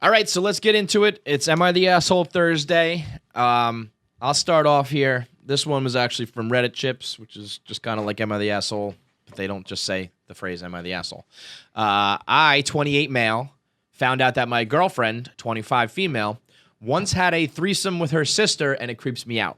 All right, so let's get into it. It's Am I the Asshole Thursday. I'll start off here. This one was actually from Reddit Chips, which is just kind of like Am I the Asshole, but they don't just say the phrase Am I the Asshole. I, 28 male, found out that my girlfriend, 25 female, once had a threesome with her sister, and it creeps me out.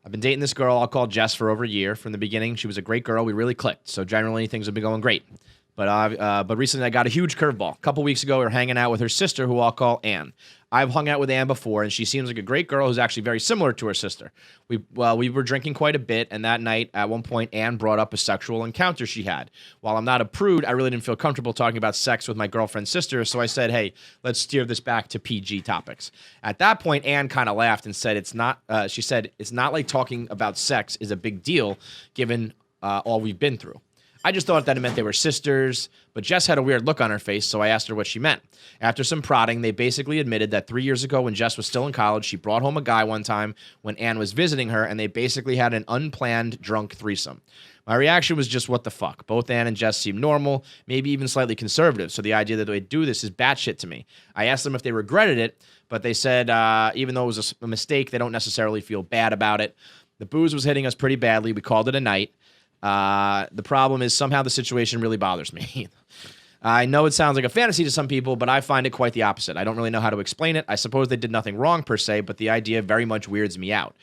I've been dating this girl I'll call Jess for over a year. From the beginning, she was a great girl. We really clicked, so generally things have been going great. But recently I got a huge curveball. A couple weeks ago, we were hanging out with her sister, who I'll call Ann. I've hung out with Ann before, and she seems like a great girl who's actually very similar to her sister. We were drinking quite a bit, and that night, at one point, Ann brought up a sexual encounter she had. While I'm not a prude, I really didn't feel comfortable talking about sex with my girlfriend's sister, so I said, hey, let's steer this back to PG topics. At that point, Ann kind of laughed and said, she said, it's not like talking about sex is a big deal, given all we've been through. I just thought that it meant they were sisters, but Jess had a weird look on her face, so I asked her what she meant. After some prodding, they basically admitted that 3 years ago when Jess was still in college, she brought home a guy one time when Ann was visiting her, and they basically had an unplanned drunk threesome. My reaction was just, what the fuck? Both Ann and Jess seemed normal, maybe even slightly conservative, so the idea that they'd do this is batshit to me. I asked them if they regretted it, but they said even though it was a mistake, they don't necessarily feel bad about it. The booze was hitting us pretty badly. We called it a night. The problem is somehow the situation really bothers me. I know it sounds like a fantasy to some people, but I find it quite the opposite. I don't really know how to explain it. I suppose they did nothing wrong per se, but the idea very much weirds me out.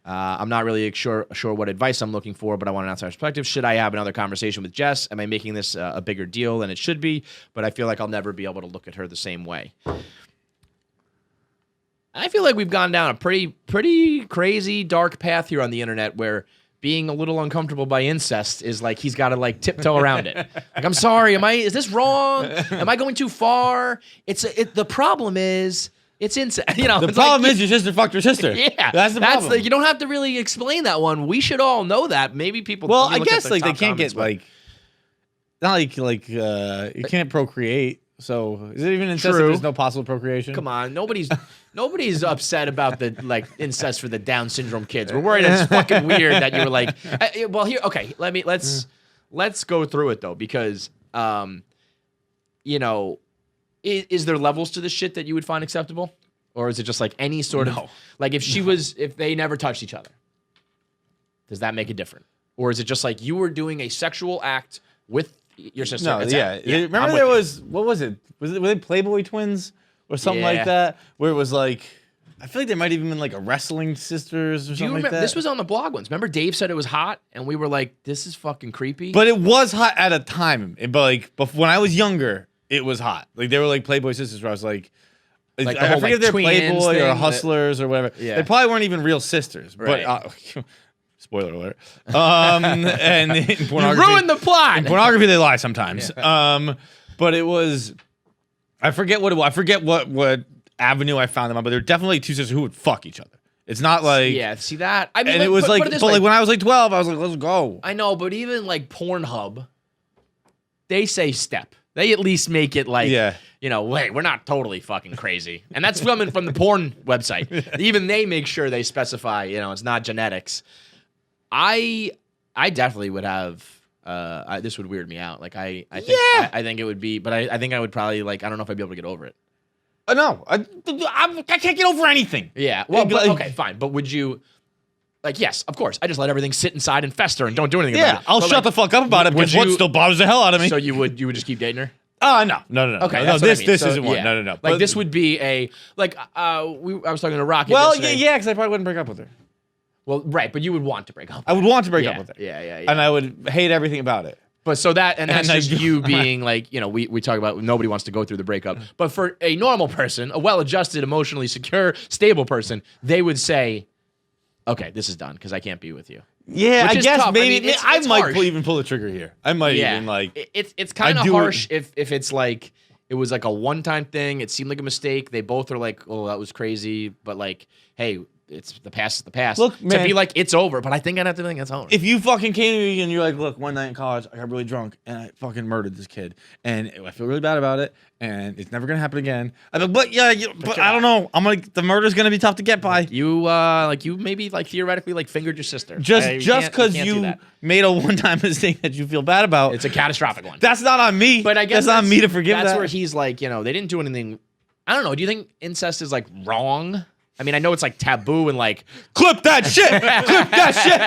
I'm not really sure what advice I'm looking for, but I want an outside perspective. Should I have another conversation with Jess? Am I making this a bigger deal than it should be? But I feel like I'll never be able to look at her the same way. I feel like we've gone down a pretty crazy, dark path here on the internet where being a little uncomfortable by incest is like he's got to like tiptoe around it. Like, I'm sorry, is this wrong? Am I going too far? The problem is it's incest. You know, the problem is your sister fucked your sister. Yeah, that's the problem. You don't have to really explain that one. We should all know that. Maybe people. Well, I guess like they can't get like, not like you can't procreate. So is it even incest if there's no possible procreation? Come on, nobody's upset about the like incest for the Down syndrome kids. We're worried it's fucking weird that you were like, well, here, okay, let's go through it though, because you know, is there levels to this shit that you would find acceptable, or is it just like any sort of like if they never touched each other, does that make it different, or is it just like you were doing a sexual act with your sister? No, yeah. Remember there was, what was it? Were they Playboy twins or something like that? Where it was like, I feel like they might even been like a wrestling sisters or something like that. This was on the blog once. Remember Dave said it was hot and we were like, this is fucking creepy. But it was hot at a time. But like when I was younger, it was hot. Like they were like Playboy sisters where I was like I forget if they're Playboy or Hustlers or whatever. Yeah. They probably weren't even real sisters. Right. But spoiler alert. And in pornography, you ruined the plot. In pornography, they lie sometimes. Yeah. But it was, I forget what avenue I found them on, but they're definitely two sisters who would fuck each other. It's not like, yeah, see that? I mean, and it was like, but like when I was like 12, I was like, let's go. I know, but even like Pornhub, they say step. They at least make it like, you know, wait, we're not totally fucking crazy. And that's coming from the porn website. Even they make sure they specify, you know, it's not genetics. I definitely would have. This would weird me out. Like I think it would be, but I think I would probably like. I don't know if I'd be able to get over it. No, I can't get over anything. Yeah. Well, but, okay, fine. But would you? Like, yes, of course. I just let everything sit inside and fester and don't do anything about it. I'll shut the fuck up about it because what still bothers the hell out of me. So you would just keep dating her? No. Okay, no, this isn't one. No. Like but, this would be a like. I was talking to Rocky. Well, yeah, because I probably wouldn't break up with her. Well, right, but you would want to break up. I would want to break up with her. Yeah. And I would hate everything about it. But so that's just you being like, you know, we talk about nobody wants to go through the breakup. But for a normal person, a well-adjusted, emotionally secure, stable person, they would say, okay, this is done because I can't be with you. Yeah, I guess tough. maybe I it's might even pull the trigger here. I might even like. It's kind of harsh if it's like it was like a one-time thing. It seemed like a mistake. They both are like, oh, that was crazy. But like, hey, it's the past is the past. Look, man, to be like, it's over. But I think I'd have to think it's over. If you fucking came to me and you're like, look, one night in college, I got really drunk and I fucking murdered this kid. And I feel really bad about it. And it's never going to happen again. I'm like, but I don't know. I'm like, the murder's going to be tough to get by. You maybe like theoretically like fingered your sister. Just because you made a one-time mistake that you feel bad about. It's a catastrophic one. That's not on me. But I guess that's not on me to forgive that. That's where he's like, you know, they didn't do anything I don't know. Do you think incest is like wrong? I mean, I know it's like taboo and like clip that shit, clip that shit.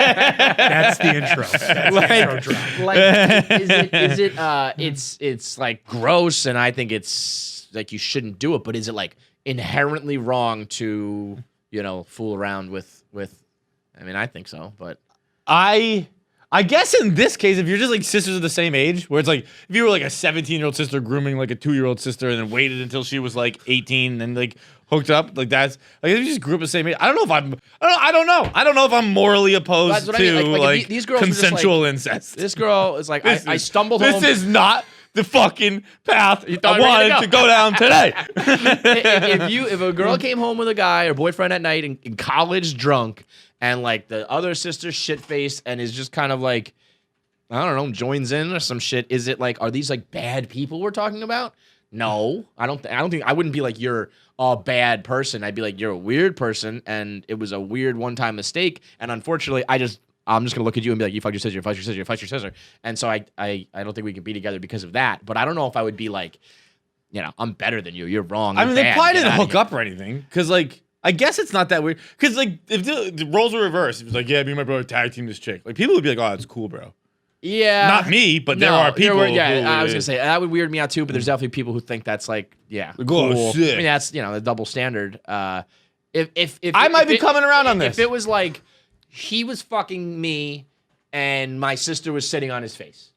That's the intro. That's the intro drop. Like, it's like gross, and I think it's like you shouldn't do it. But is it like inherently wrong to fool around with? I mean, I think so, but I guess in this case, if you're just like sisters of the same age, where it's like if you were like a 17-year-old sister grooming like a 2-year-old sister, and then waited until she was like 18 and like hooked up, like that's like if you just grew up the same age. I don't know if I'm morally opposed to I mean. like these girls consensual incest. This girl is like, I stumbled home. This is not the fucking path I wanted to go down today. if a girl came home with a guy or boyfriend at night in college drunk, and like the other sister shit-faced and is just kind of like, I don't know, joins in or some shit. Is it like, are these like bad people we're talking about? No, I don't think I wouldn't be like, you're a bad person. I'd be like, you're a weird person, and it was a weird one-time mistake. And unfortunately, I'm just gonna look at you and be like, you fucked your sister, you fucked your sister, you fucked your sister. And so I don't think we can be together because of that. But I don't know if I would be like, I'm better than you. You're wrong. I mean, they probably didn't hook up or anything, because like, I guess it's not that weird. Because like, if the roles were reversed, it was like, yeah, me and my brother tag team this chick. Like, people would be like, oh, that's cool, bro. Yeah. Not me, but there are people. I was gonna say that would weird me out too. But there's definitely people who think that's like, cool. Oh, sick. I mean, that's the double standard. If I might be coming around on this. If it was like he was fucking me and my sister was sitting on his face,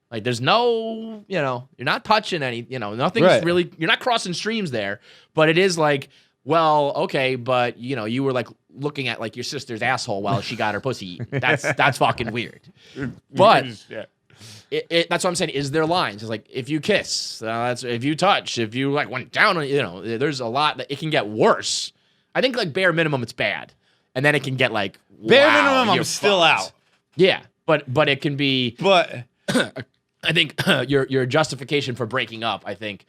like there's no, you're not touching any, nothing's really, you're not crossing streams there. But it is like, well, okay, but you were like looking at like your sister's asshole while she got her pussy eaten. That's fucking weird. But that's what I'm saying. Is there lines? It's like if you kiss, if you touch, if you like went down, there's a lot that it can get worse. I think like bare minimum it's bad, and then it can get like bare minimum. I'm still out. Yeah, but it can be. But I think your justification for breaking up, I think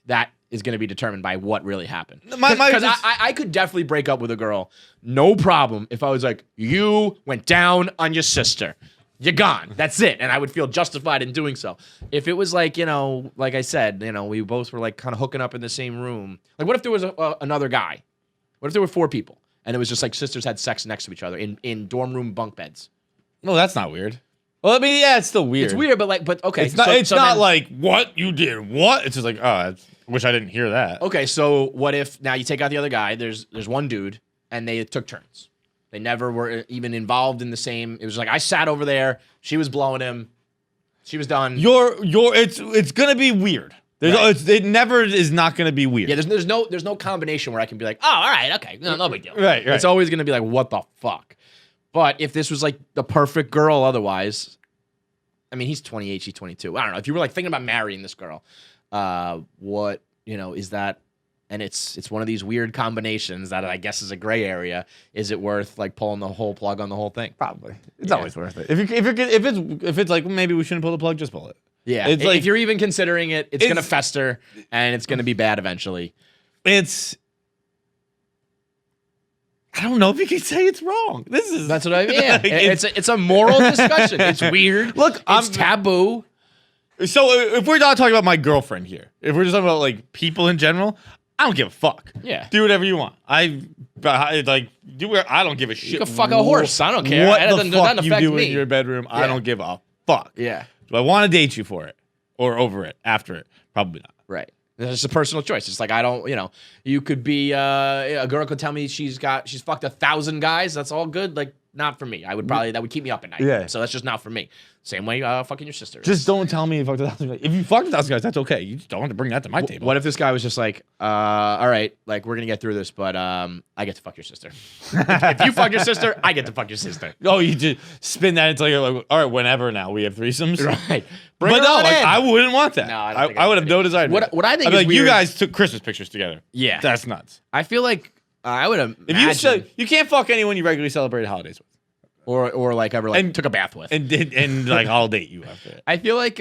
that is going to be determined by what really happened. Because I could definitely break up with a girl, no problem, if I was like, you went down on your sister. You're gone. That's it. And I would feel justified in doing so. If it was like, like I said, we both were like kind of hooking up in the same room. Like what if there was another guy? What if there were 4 people and it was just like sisters had sex next to each other in dorm room bunk beds? Well, that's not weird. Well, I mean, yeah, it's still weird. It's weird, but okay. It's not like, what? You did what? It's just like, oh, I wish I didn't hear that. Okay, so what if now you take out the other guy, there's one dude, and they took turns. They never were even involved in the same. It was like I sat over there, she was blowing him, she was done. It's gonna be weird. It never is not gonna be weird. Yeah, there's no combination where I can be like, oh, all right, okay, no big deal. Right. It's always gonna be like, what the fuck? But if this was like the perfect girl, otherwise, I mean, he's 28, she's 22. I don't know. If you were like thinking about marrying this girl, what is that? And it's one of these weird combinations that I guess is a gray area. Is it worth like pulling the whole plug on the whole thing? Probably. It's always worth it. If it's like maybe we shouldn't pull the plug, just pull it. Yeah. It's like, if you're even considering it, it's gonna fester and it's gonna be bad eventually. I don't know if you can say it's wrong. That's what I mean. Yeah. It's a moral discussion. It's weird. Look, it's taboo. So if we're not talking about my girlfriend here, if we're just talking about like people in general, I don't give a fuck. Yeah. Do whatever you want. I don't give a shit. You can fuck a horse. I don't care. What the fuck you do in your bedroom, I don't give a fuck. Yeah. Do I want to date you for it? Or over it? After it? Probably not. Right. It's just a personal choice. It's like, I don't, you could be, a girl could tell me she's fucked 1,000 guys. That's all good. Like, not for me. That would keep me up at night. Yeah. So that's just not for me. Same way fucking your sister. Just don't tell me you fucked 1,000 guys. If you fucked 1,000 guys, that's okay. You just don't have to bring that to my table. What if this guy was just like, all right, like we're gonna get through this, but I get to fuck your sister. If you fuck your sister, I get to fuck your sister. Oh, you just spin that into like all right, whenever now we have threesomes. Right. But no, I wouldn't want that. No, I would have no desire. What I think is like, weird, you guys took Christmas pictures together. Yeah. That's nuts. I feel like I would imagine. If you can't fuck anyone you regularly celebrated holidays with. Or like ever like took a bath with. And like I'll date you after it. I feel like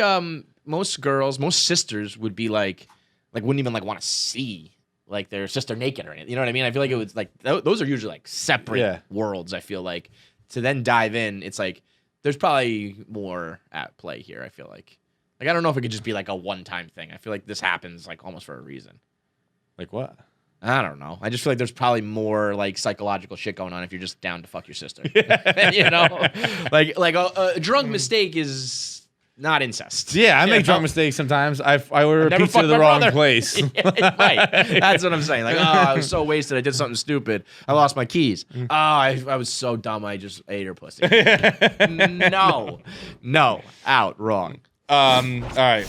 most girls, most sisters would be like wouldn't even like want to see like their sister naked or anything. You know what I mean? I feel like it was like those are usually like separate worlds. I feel like to then dive in, it's like there's probably more at play here. I feel like I don't know if it could just be like a one-time thing. I feel like this happens like almost for a reason. Like what? I don't know. I just feel like there's probably more like psychological shit going on if you're just down to fuck your sister. You know, like a drunk mistake is not incest. Yeah, I make drunk mistakes sometimes. I order pizza to the wrong place. Right. That's what I'm saying. Like, oh, I was so wasted. I did something stupid. I lost my keys. Oh, I was so dumb. I just ate her pussy. No, out, wrong. All right.